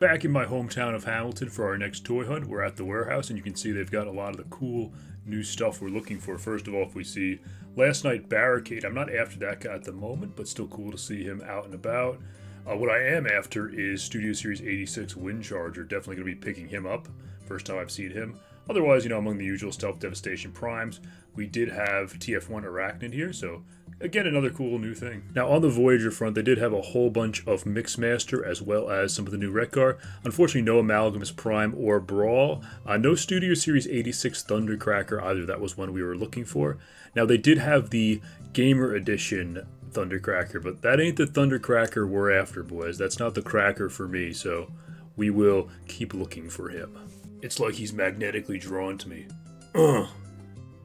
Back in my hometown of Hamilton for our next toy hunt, we're at the warehouse, and you can see they've got a lot of the cool new stuff we're looking for. First of all, if we see Last Night Barricade, I'm not after that guy at the moment, but still cool to see him out and about. What I am after is Studio Series 86 Windcharger. Definitely going to be picking him up. First time I've seen him. Otherwise, among the usual Stealth Devastation Primes, we did have TF1 Arachnid here, so again, another cool new thing. Now, on the Voyager front, they did have a whole bunch of Mixmaster as well as some of the new Wreck-Gar. Unfortunately, no Amalgamous Prime or Brawl. No Studio Series 86 Thundercracker either. That was one we were looking for. Now, they did have the Gamer Edition Thundercracker, but that ain't the Thundercracker we're after, boys. That's not the cracker for me, so we will keep looking for him. It's like he's magnetically drawn to me.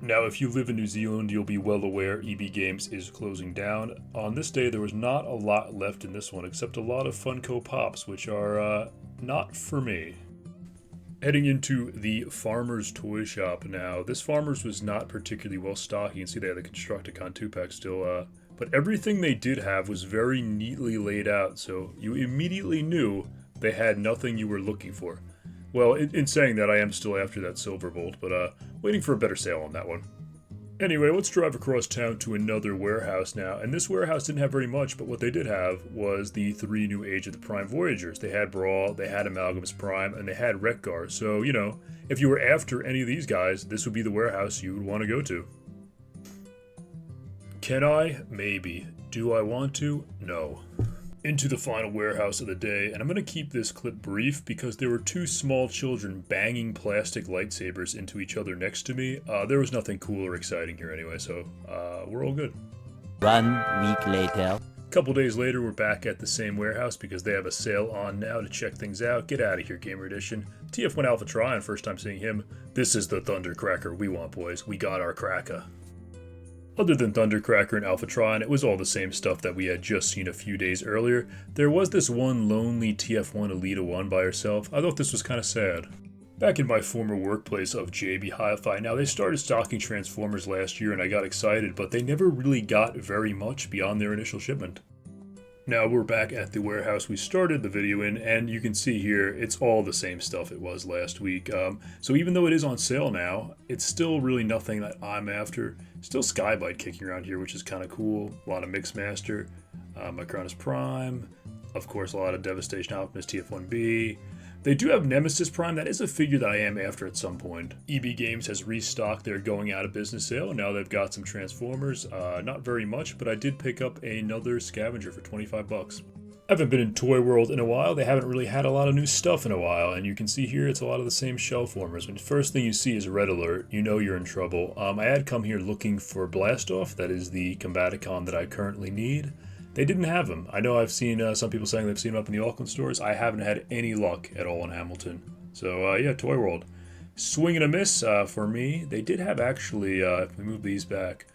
Now, if you live in New Zealand, you'll be well aware EB Games is closing down. On this day, there was not a lot left in this one, except a lot of Funko Pops, which are not for me. Heading into the Farmer's Toy Shop now. This Farmer's was not particularly well stocked. You can see they had the Constructicon 2-pack still, but everything they did have was very neatly laid out, so you immediately knew they had nothing you were looking for. Well, in saying that, I am still after that Silverbolt, but waiting for a better sale on that one. Anyway, let's drive across town to another warehouse now, and this warehouse didn't have very much, but what they did have was the 3 new Age of the Prime Voyagers. They had Brawl, they had Amalgamous Prime, and they had Wreck-Gar, so, if you were after any of these guys, this would be the warehouse you would want to go to. Can I? Maybe. Do I want to? No. Into the final warehouse of the day, and I'm going to keep this clip brief because there were 2 small children banging plastic lightsabers into each other next to me. There was nothing cool or exciting here anyway, so we're all good. 1 week later. A couple days later, we're back at the same warehouse because they have a sale on now to check things out. Get out of here, Gamer Edition. TF1 Alpha Trion, first time seeing him. This is the Thundercracker we want, boys. We got our Cracka. Other than Thundercracker and Alphatron, it was all the same stuff that we had just seen a few days earlier. There was this one lonely TF1 Elita 1 by herself. I thought this was kind of sad. Back in my former workplace of JB Hi-Fi, now they started stocking Transformers last year and I got excited, but they never really got very much beyond their initial shipment. Now we're back at the warehouse we started the video in, and you can see here it's all the same stuff it was last week. So even though it is on sale now, it's still really nothing that I'm after. Still Skybite kicking around here, which is kind of cool. A lot of Mixmaster, Micronus Prime, of course a lot of Devastation Optimus TF1B. They do have Nemesis Prime. That is a figure that I am after at some point. EB Games has restocked their going out of business sale. Now they've got some Transformers. Not very much, but I did pick up another Scavenger for 25 bucks. I haven't been in Toy World in a while. They haven't really had a lot of new stuff in a while, and you can see here it's a lot of the same shell formers. When the first thing you see is Red Alert, you know you're in trouble. I had come here looking for Blastoff. That is the Combaticon that I currently need. They didn't have him. I know I've seen some people saying they've seen him up in the Auckland stores. I haven't had any luck at all in Hamilton. So, yeah, Toy World. Swing and a miss for me. They did have actually, if we move these back,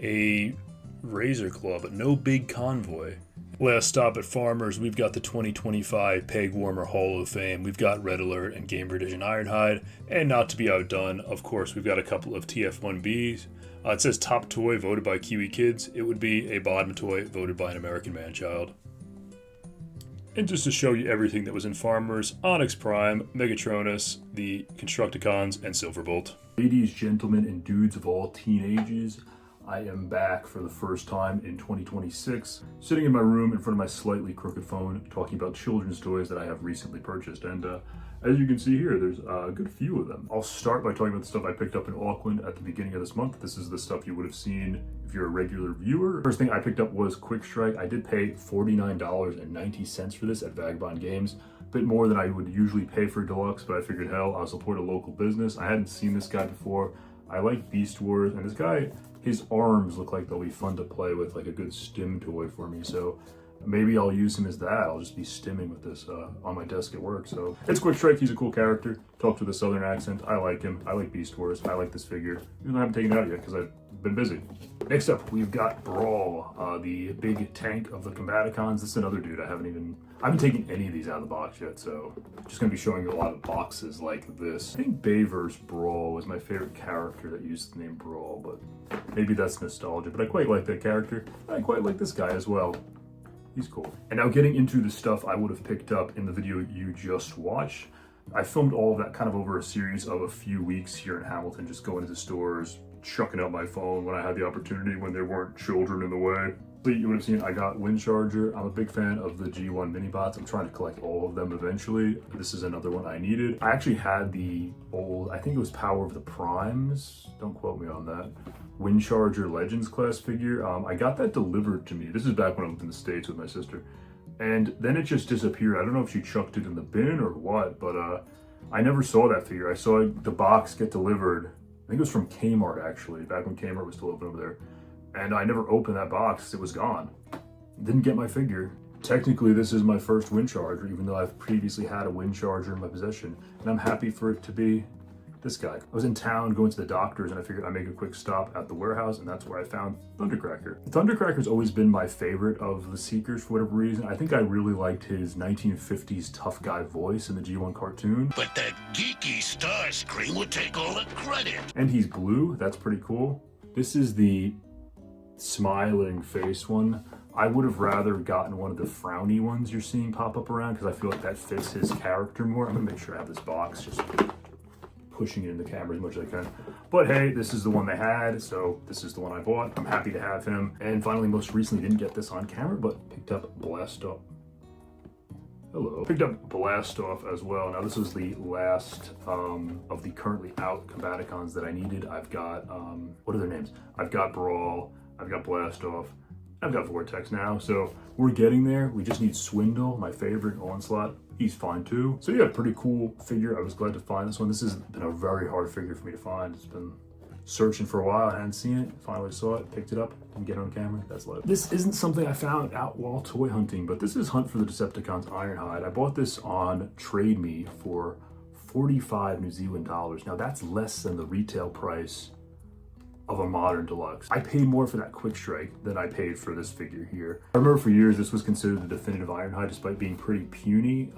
a Razor Claw, but no big convoy. Last stop at Farmers, we've got the 2025 Peg Warmer Hall of Fame. We've got Red Alert and Gamer Edition Ironhide. And not to be outdone, of course, we've got a couple of TF1Bs. It says top toy voted by Kiwi Kids. It would be a bottom toy voted by an American man-child. And just to show you everything that was in Farmers, Onyx Prime, Megatronus, the Constructicons, and Silverbolt. Ladies, gentlemen, and dudes of all teenagers, I am back for the first time in 2026, sitting in my room in front of my slightly crooked phone, talking about children's toys that I have recently purchased. And as you can see here, there's a good few of them. I'll start by talking about the stuff I picked up in Auckland at the beginning of this month. This is the stuff you would have seen if you're a regular viewer. First thing I picked up was Quick Strike. I did pay $49.90 for this at Vagabond Games. A bit more than I would usually pay for Deluxe, but I figured, hell, I'll support a local business. I hadn't seen this guy before. I like Beast Wars, and this guy, his arms look like they'll be fun to play with, like a good stim toy for me. So maybe I'll use him as that. I'll just be stimming with this on my desk at work. So it's Quick Strike. He's a cool character. Talks with a southern accent. I like him. I like Beast Wars. I like this figure. Even though I haven't taken it out yet because I've been busy. Next up, we've got Brawl, the big tank of the Combaticons. This is another dude I haven't taken any of these out of the box yet, so I'm just going to be showing you a lot of boxes like this. I think Bayverse Brawl was my favorite character that used the name Brawl, but maybe that's nostalgia. But I quite like that character. I quite like this guy as well. He's cool. And now getting into the stuff I would have picked up in the video you just watched. I filmed all of that kind of over a series of a few weeks here in Hamilton, just going into stores, chucking out my phone when I had the opportunity, when there weren't children in the way. But you would have seen I got Windcharger. I'm a big fan of the G1 mini bots. I'm trying to collect all of them eventually. This is another one I needed. I actually had the old, I think it was Power of the Primes, don't quote me on that, Windcharger Legends class figure. I got that delivered to me. This is back when I lived in the States with my sister. And then it just disappeared. I don't know if she chucked it in the bin or what, but I never saw that figure. I saw the box get delivered. I think it was from Kmart actually, back when Kmart was still open over there. And I never opened that box, it was gone. Didn't get my figure. Technically, this is my first Windcharger, even though I've previously had a Windcharger in my possession. And I'm happy for it to be this guy. I was in town going to the doctors and I figured I'd make a quick stop at the warehouse, and that's where I found Thundercracker. Thundercracker's always been my favorite of the Seekers for whatever reason. I think I really liked his 1950s tough guy voice in the G1 cartoon. But that geeky Starscream would take all the credit. And he's blue, that's pretty cool. This is the smiling face one. I would have rather gotten one of the frowny ones you're seeing pop up around because I feel like that fits his character more. I'm gonna make sure I have this box, just pushing it in the camera as much as I can. But hey, this is the one they had, so this is the one I bought. I'm happy to have him. And finally, most recently, didn't get this on camera, but picked up Blastoff. Hello. Picked up Blastoff as well. Now this was the last of the currently out Combaticons that I needed. I've got, what are their names? I've got Brawl, I've got Blastoff, I've got Vortex now, so we're getting there. We just need Swindle, my favorite, Onslaught. He's fine too. So yeah, pretty cool figure. I was glad to find this one. This has been a very hard figure for me to find. It's been searching for a while. I hadn't seen it. Finally saw it, picked it up, didn't get it on camera. That's life. This isn't something I found out while toy hunting, but this is Hunt for the Decepticons Ironhide. I bought this on Trade Me for 45 New Zealand dollars. Now that's less than the retail price of a modern deluxe. I paid more for that Quick Strike than I paid for this figure here. I remember for years this was considered the definitive Ironhide despite being pretty puny.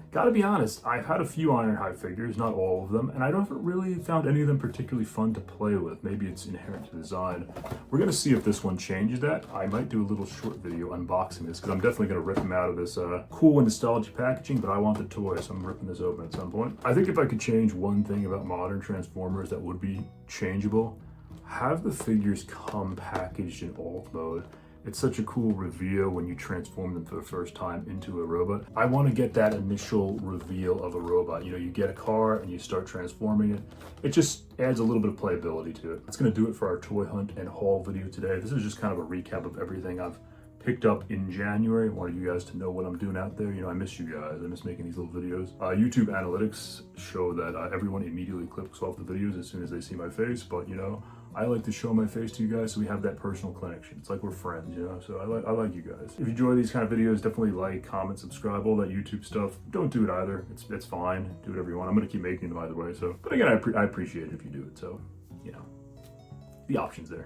Gotta be honest, I've had a few Ironhide figures, not all of them, and I haven't really found any of them particularly fun to play with. Maybe it's inherent to the design. We're gonna see if this one changes that. I might do a little short video unboxing this because I'm definitely gonna rip him out of this cool and nostalgic packaging, but I want the toy, so I'm ripping this open at some point. I think if I could change one thing about modern Transformers that would be changeable, have the figures come packaged in alt mode. It's such a cool reveal when you transform them for the first time into a robot. I want to get that initial reveal of a robot. You know, you get a car and you start transforming it. It just adds a little bit of playability to it. That's going to do it for our toy hunt and haul video today. This is just kind of a recap of everything I've picked up in January. I wanted you guys to know what I'm doing out there. You know, I miss you guys. I miss making these little videos. YouTube analytics show that everyone immediately clicks off the videos as soon as they see my face, but you know, I like to show my face to you guys so we have that personal connection. It's like we're friends, you know, so I like you guys. If you enjoy these kind of videos, definitely like, comment, subscribe, all that YouTube stuff. Don't do it either. It's fine. Do whatever you want. I'm going to keep making them either way. So, but again, I appreciate it if you do it. So, you know, the option's there.